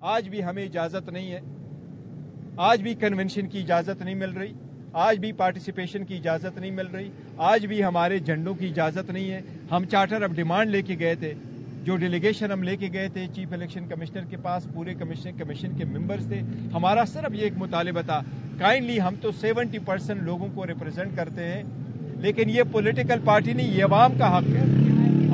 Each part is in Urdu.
آج بھی ہمیں اجازت نہیں ہے، آج بھی کنونشن کی اجازت نہیں مل رہی، آج بھی پارٹیسپیشن کی اجازت نہیں مل رہی، آج بھی ہمارے جھنڈوں کی اجازت نہیں ہے۔ ہم چارٹر آف ڈیمانڈ لے کے گئے تھے، جو ڈیلیگیشن ہم لے کے گئے تھے چیف الیکشن کمشنر کے پاس، پورے کمیشن کے ممبرز تھے۔ ہمارا صرف یہ ایک مطالبہ تھا، کائنڈلی ہم تو 70% لوگوں کو ریپرزینٹ کرتے ہیں، لیکن یہ پولیٹیکل پارٹی نہیں، یہ عوام کا حق ہے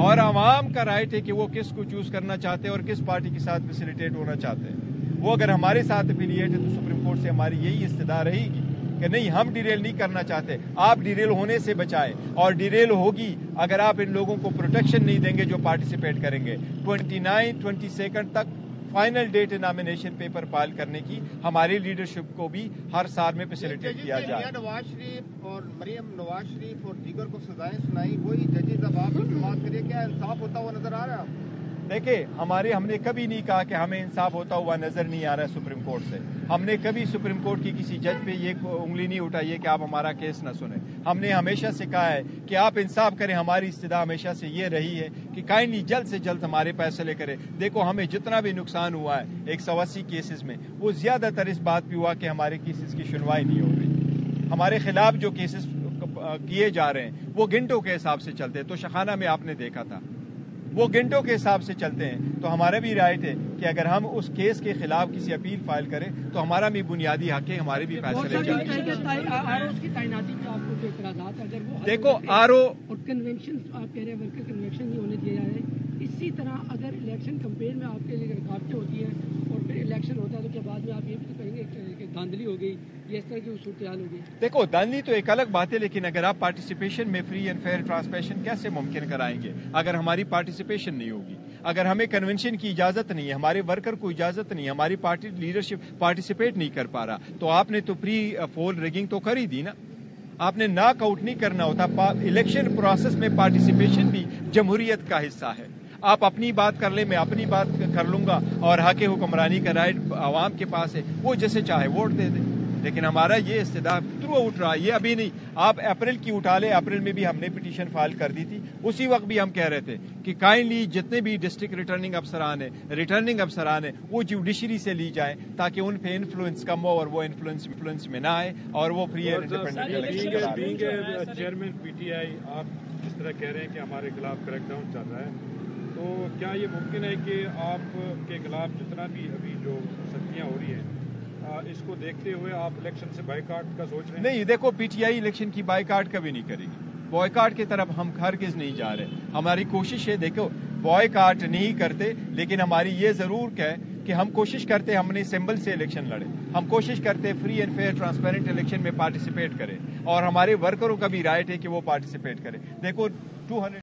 اور عوام کا رائٹ ہے کہ وہ کس کو چوز کرنا چاہتے ہیں اور کس پارٹی کے ساتھ فیسیلیٹیٹ ہونا چاہتے ہیں۔ وہ اگر ہمارے ساتھ افیلیٹ ہے تو سپریم کورٹ سے ہماری یہی استدعا رہے گی کہ نہیں، ہم ڈیریل نہیں کرنا چاہتے، آپ ڈیریل ہونے سے بچائیں، اور ڈیریل ہوگی اگر آپ ان لوگوں کو پروٹیکشن نہیں دیں گے جو پارٹیسپیٹ کریں گے۔ 22 تک final date nomination paper file کرنے کی ہماری لیڈرشپ کو بھی ہر سال میں فیسیلیٹیٹ کیا جائے۔ نواز شریف اور مریم نواز شریف اور دیگر کو سزائیں سنائی، وہی ججز اب آپ کی بات کریے، کیا انصاف ہوتا ہوا نظر آ رہا ہے آپ؟ دیکھیں، ہم نے کبھی نہیں کہا کہ ہمیں انصاف ہوتا ہوا نظر نہیں آ رہا ہے سپریم کورٹ سے۔ ہم نے کبھی سپریم کورٹ کی کسی جج پہ یہ انگلی نہیں اٹھائی ہے کہ آپ ہمارا کیس نہ سنیں۔ ہم نے ہمیشہ سے کہا ہے کہ آپ انصاف کریں، ہماری استدعا ہمیشہ سے یہ رہی ہے کہ کائنڈلی جلد سے جلد ہمارے فیصلے کریں۔ دیکھو، ہمیں جتنا بھی نقصان ہوا ہے 180 کیسز میں، وہ زیادہ تر اس بات پہ ہوا کہ ہمارے کیسز کی سنوائی نہیں ہو رہی۔ ہمارے خلاف جو کیسز کیے جا رہے ہیں وہ گھنٹوں کے حساب سے چلتے ہیں، تو شخانہ میں آپ نے دیکھا تھا وہ گھنٹوں کے حساب سے چلتے ہیں۔ تو ہمارا بھی رائٹ ہے کہ اگر ہم اس کیس کے خلاف کسی اپیل فائل کریں تو ہمارا بھی بنیادی حق ہے، ہمارے بھی فیصلے دیکھو کنونشن آپ کہہ رہے ہیں ورکر کنونشن نہیں ہونے دیا جائے، اسی طرح اگر الیکشن کمپین میں آپ کے لیے رکاوٹیں ہوتی ہیں اور پھر الیکشن ہوتا ہے تو کیا بعد میں آپ یہ بھی کہیں گے کہ دھاندلی ہو گئی، یہ اس طرح کی صورتحال ہو گئی؟ دیکھو، دھاندلی تو ایک الگ بات ہے، لیکن اگر آپ پارٹیسپیشن میں فری اینڈ فیئر ٹرانسپیشن کیسے ممکن کرائیں گے اگر ہماری پارٹیسپیشن نہیں ہوگی؟ اگر ہمیں کنونشن کی اجازت نہیں ہے، ہمارے ورکر کو اجازت نہیں ہے، ہماری پارٹی لیڈرشپ پارٹیسپیٹ نہیں کر پا رہا، تو آپ نے تو پری پول ریگنگ تو کر ہی دی نا۔ آپ نے ناک آؤٹ نہیں کرنا ہوتا۔ الیکشن پروسیس میں پارٹیسپیشن بھی جمہوریت کا حصہ ہے۔ آپ اپنی بات کر لیں، میں اپنی بات کر لوں گا، اور حق حکمرانی کا رائٹ عوام کے پاس ہے، وہ جیسے چاہے ووٹ دے دیں۔ لیکن ہمارا یہ استدعا تھرو اٹھ رہا ہے، یہ ابھی نہیں، آپ اپریل کی اٹھا لیں، اپریل میں بھی ہم نے پٹیشن فائل کر دی تھی۔ اسی وقت بھی ہم کہہ رہے تھے کہ کائنڈلی جتنے بھی ڈسٹرکٹ ریٹرننگ افسران ہیں وہ جوڈیشری سے لی جائیں تاکہ ان پہ انفلوئنس کم ہو اور وہ انفلوئنس میں نہ آئے اور وہ free and independent chairman P T I, آپ جس طرح کہہ رہے ہیں کہ ہمارے خلاف کریک ڈاؤن چل رہا ہے، تو کیا یہ ممکن ہے کہ آپ کے خلاف جتنا بھی ابھی جو سختیاں ہو رہی ہیں اس کو دیکھتے ہوئے آپ الیکشن سے بائیکاٹ کا سوچ رہے ہیں؟ نہیں، دیکھو، پی ٹی آئی الیکشن کی بائیکاٹ کبھی نہیں کرے گی، بائیکاٹ کی طرف ہم ہرگز نہیں جا رہے۔ ہماری کوشش ہے، دیکھو، بائیکاٹ نہیں کرتے، لیکن ہماری یہ ضرور ہے کہ ہم کوشش کرتے ہم نے سمبل سے الیکشن لڑے، ہم کوشش کرتے free and fair transparent election میں پارٹیسپیٹ کریں، اور ہمارے ورکروں کا بھی رائٹ ہے کہ وہ پارٹیسپیٹ کریں۔ دیکھو، 200